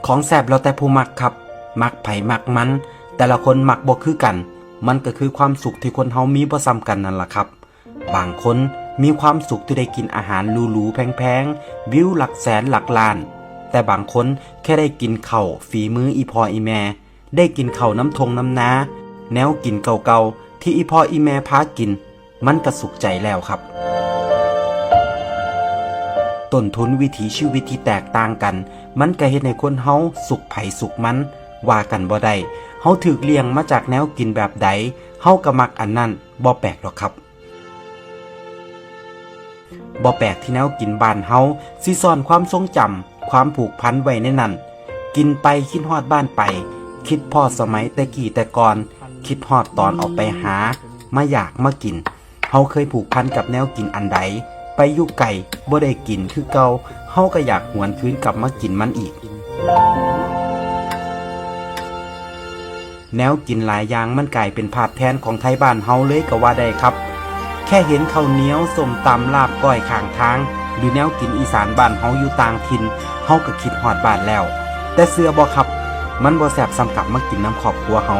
ของแซ่บแล้วแต่ผู้มักครับมักไผมักมันแต่ละคนมักบ่คือกันมันก็คือความสุขที่คนเฮามีบ่ซ้ำกันนั่นล่ะครับบางคนมีความสุขที่ได้กินอาหารหรูๆแพงๆวิวหลักแสนหลักล้านแต่บางคนแค่ได้กินข้าวฝีมืออีพ่ออีแม่ได้กินข้าวน้ำทงน้ำนาแนวกินเก่าๆที่อีพ่ออีแม่พากินมันก็สุขใจแล้วครับต้นทุนวิถีชีวิตที่แตกต่างกันมันก็เฮ็ดให้คนเฮาสุขไผสุขมันว่ากันบ่ได้เฮาถูกเลี้ยงมาจากแนวกินแบบใดเฮาก็มักอันนั้นบ่แปลกหรอกครับบ่แปลกที่แนวกินบ้านเฮาสิซ่อนความทรงจำความผูกพันไว้ในนั้นกินไปคิดฮอดบ้านไปคิดพอสมัยแต่กี้แต่ก่อนคิดฮอดตอนออกไปหามาอยากมากินเฮาเคยผูกพันกับแนวกินอันใดไปอยู่ไกลบ่ได้กินคือเก่าเฮาก็อยากหวนคืนกลับมากินมันอีกแนวกินหลายอย่างมันกลายเป็นภาพแทนของไทยบ้านเฮาเลยก็ว่าได้ครับแค่เห็นข้าวเหนียวส้มตำลาบก้อยข้างทางหรือแนวกินอีสานบ้านเฮาอยู่ต่างถิ่นเฮาก็คิดฮอดบ้านแล้วแต่เชื่อบ่ครับมันบ่แซ่บสำกับมากินน้ำครอบครัวเฮา